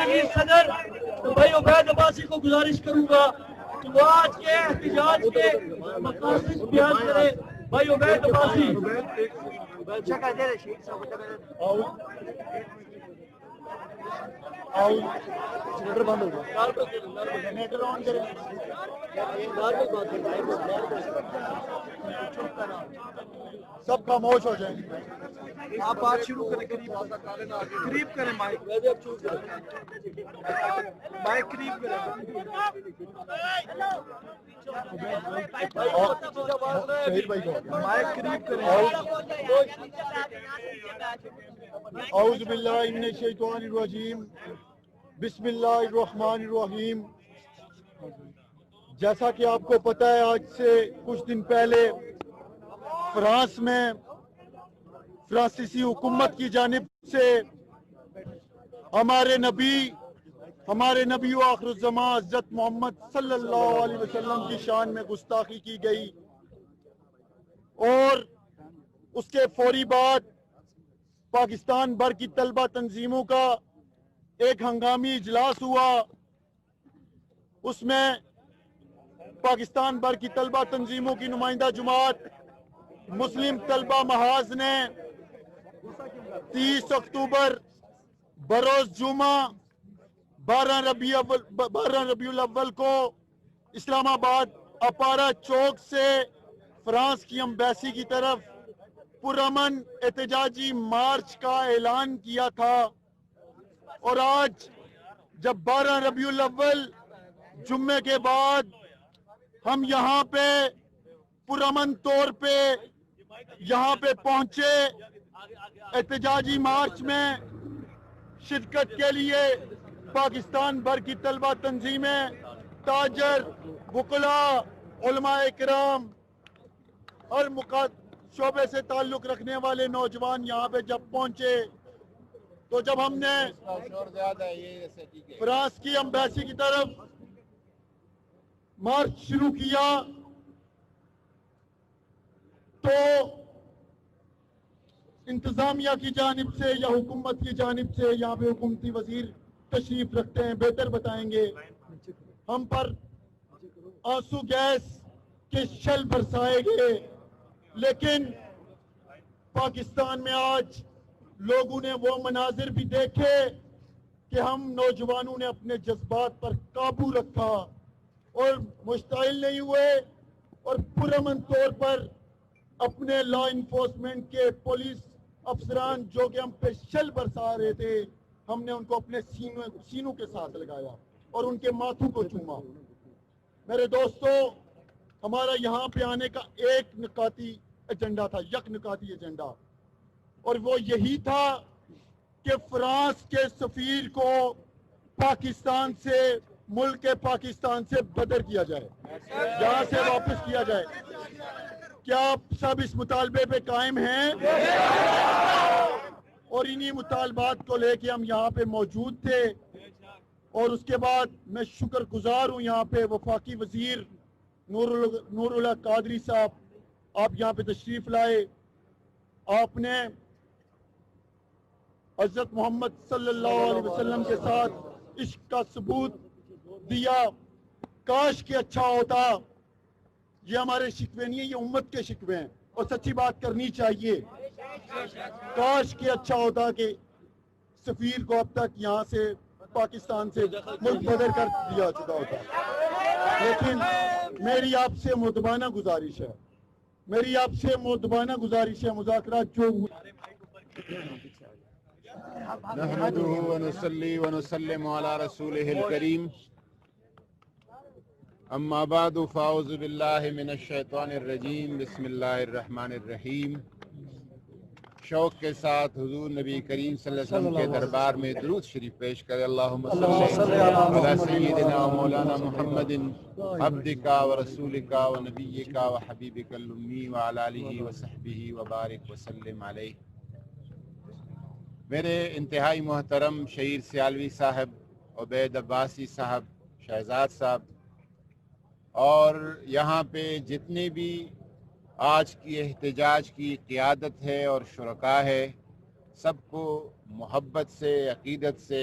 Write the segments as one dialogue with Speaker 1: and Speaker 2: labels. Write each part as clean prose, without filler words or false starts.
Speaker 1: کی صدر بھائی عبید عباسی کو گزارش کروں گا کہ وہ آج کے احتجاج کے مقاصد بیان کرے. بھائی عبید عباسی.
Speaker 2: سب خاموش ہو جائیں.
Speaker 1: آپ بات شروع کریں. قریب کریں مائک. مائک قریب کریں.
Speaker 2: شہید بھائی کو
Speaker 1: مائک قریب کریں.
Speaker 2: اعوذ باللہ من الشیطان الرجیم بسم اللہ الرحمن الرحیم. جیسا کہ آپ کو پتہ ہے آج سے کچھ دن پہلے فرانس میں فرانسیسی حکومت کی جانب سے ہمارے نبی و آخر الزمان حضرت محمد صلی اللہ علیہ وسلم کی شان میں گستاخی کی گئی اور اس کے فوری بعد پاکستان بھر کی طلبہ تنظیموں کا ایک ہنگامی اجلاس ہوا. اس میں پاکستان بھر کی طلبہ تنظیموں کی نمائندہ جماعت مسلم طلبہ محاذ نے 30 اکتوبر بروز جمعہ 12 ربیع الاول کو اسلام آباد اپارا چوک سے فرانس کی امبیسی کی طرف پرامن احتجاجی مارچ کا اعلان کیا تھا. اور آج جب 12 ربیع الاول جمعے کے بعد ہم یہاں پہ پرامن طور پہ یہاں پہ پہنچے احتجاجی مارچ میں شرکت کے لیے، پاکستان بھر کی طلبہ تنظیمیں، تاجر، وکلاء، علماء کرام، ہر شعبے سے تعلق رکھنے والے نوجوان یہاں پہ جب پہنچے تو جب ہم نے فرانس کی امبیسی کی طرف مارچ شروع کیا تو انتظامیہ کی جانب سے یا حکومت کی جانب سے، یہاں پہ حکومتی وزیر تشریف رکھتے ہیں، بہتر بتائیں گے، ہم پر آنسو گیس کے شل برسائے گئے. لیکن پاکستان میں آج لوگوں نے وہ مناظر بھی دیکھے کہ ہم نوجوانوں نے اپنے جذبات پر قابو رکھا اور مشتعل نہیں ہوئے اور پرامن طور پر اپنے لا انفورسمنٹ کے پولیس افسران جو کہ ہم پہ شل برسا رہے تھے، ہم نے ان کو اپنے سینوں کے ساتھ لگایا اور ان کے ماتھوں کو چوما. میرے دوستو، ہمارا یہاں پہ آنے کا ایک نکاتی ایجنڈا تھا، یک نکاتی ایجنڈا، اور وہ یہی تھا کہ فرانس کے سفیر کو پاکستان سے، ملک پاکستان سے بدر کیا جائے، یہاں سے واپس کیا جائے. کیا آپ سب اس مطالبے پہ قائم ہیں؟ اور انہی مطالبات کو لے کے ہم یہاں پہ موجود تھے. اور اس کے بعد میں شکر گزار ہوں یہاں پہ وفاقی وزیر نور اللہ قادری صاحب، آپ یہاں پہ تشریف لائے، آپ نے حضرت محمد صلی اللہ علیہ وسلم کے ساتھ عشق کا ثبوت دیا. کاش کہ اچھا ہوتا، یہ ہمارے شکوے نہیں ہیں، یہ امت کے شکوے ہیں اور سچی بات کرنی چاہیے. کاش کہ اچھا ہوتا کہ سفیر کو اب تک یہاں سے پاکستان سے ملک بدر کر دیا چکا ہوتا. لیکن میری آپ سے مؤدبانہ گزارش ہے، مذاکرات جو
Speaker 3: نحمده ونصلي ونسلم على رسوله الكريم اما بعد فاعوذ باللہ من الشیطان الرجیم بسم اللہ الرحمن الرحیم. شوق کے ساتھ حضور نبی کریم صلی اللہ علیہ وسلم کے دربار میں درود شریف پیش کرے. اللہم صلی علی سیدنا مولانا محمد عبدک و رسولک و نبیک و حبیبک الامی وعلی آلہ وصحبہ وبارک وسلم علیہ. میرے انتہائی محترم شہیر سیالوی صاحب، عبید عباسی صاحب، شہزاد صاحب، اور یہاں پہ جتنے بھی آج کی احتجاج کی قیادت ہے اور شرکاء ہے، سب کو محبت سے، عقیدت سے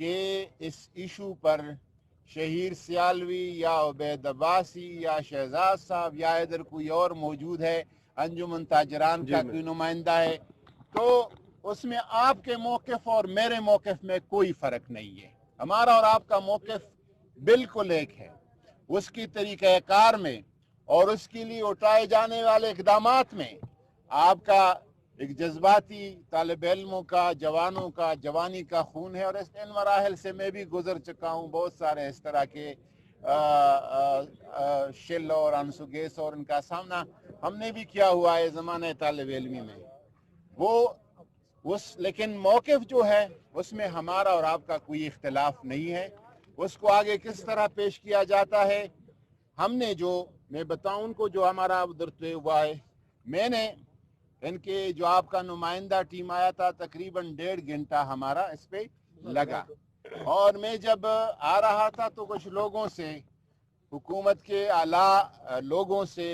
Speaker 3: کہ اس ایشو پر شہیر سیالوی یا عبید عباسی یا شہزاد صاحب یا ادھر کوئی اور موجود ہے، انجمن تاجران کا کوئی نمائندہ ہے، تو اس میں آپ کے موقف اور میرے موقف میں کوئی فرق نہیں ہے. ہمارا اور آپ کا موقف بالکل ایک ہے. اس کی طریقہ کار میں اور اس کے لیے اٹھائے جانے والے اقدامات میں آپ کا ایک جذباتی طالب علموں کا، جوانوں کا، جوانی کا خون ہے، اور ان مراحل سے میں بھی گزر چکا ہوں. بہت سارے اس طرح کے شل اور انسوگیس اور ان کا سامنا ہم نے بھی کیا ہوا ہے زمانہ طالب علمی میں. لیکن موقف جو ہے اس میں ہمارا اور آپ کا کوئی اختلاف نہیں ہے. اس کو آگے کس طرح پیش کیا جاتا ہے، ہم نے میں بتاؤں ان کو جو ہمارا ادھر طے ہوا ہے، میں نے ان کے جو آپ کا نمائندہ ٹیم آیا تھا تقریباً 1.5 گھنٹہ ہمارا اس پہ لگا. اور میں جب آ رہا تھا تو کچھ لوگوں سے، حکومت کے اعلیٰ لوگوں سے،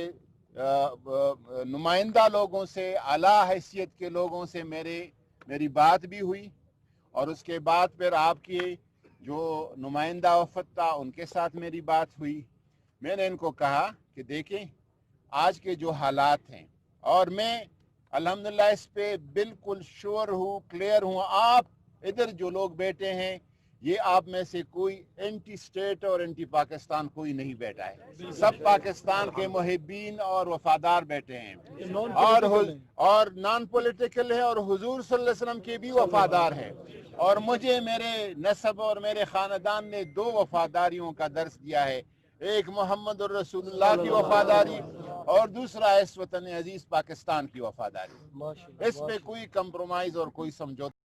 Speaker 3: نمائندہ لوگوں سے، اعلیٰ حیثیت کے لوگوں سے میری بات بھی ہوئی، اور اس کے بعد پھر آپ کے جو نمائندہ وفد تھا ان کے ساتھ میری بات ہوئی. میں نے ان کو کہا کہ دیکھیں آج کے جو حالات ہیں، اور میں الحمدللہ اس پہ بالکل شور ہوں، کلیئر ہوں. آپ ادھر جو لوگ بیٹھے ہیں یہ آپ میں سے کوئی اینٹی اسٹیٹ اور اینٹی پاکستان کوئی نہیں بیٹھا ہے. سب پاکستان کے محبین اور وفادار بیٹھے ہیں، اور نان پولیٹیکل ہے، اور حضور صلی اللہ علیہ وسلم کے بھی وفادار ہیں. اور مجھے میرے نسب اور میرے خاندان نے 2 وفاداریوں کا درس دیا ہے، ایک محمد الرسول اللہ کی وفاداری اور دوسرا اس وطن عزیز پاکستان کی وفاداری. اس پہ کوئی کمپرومائز اور کوئی سمجھوتا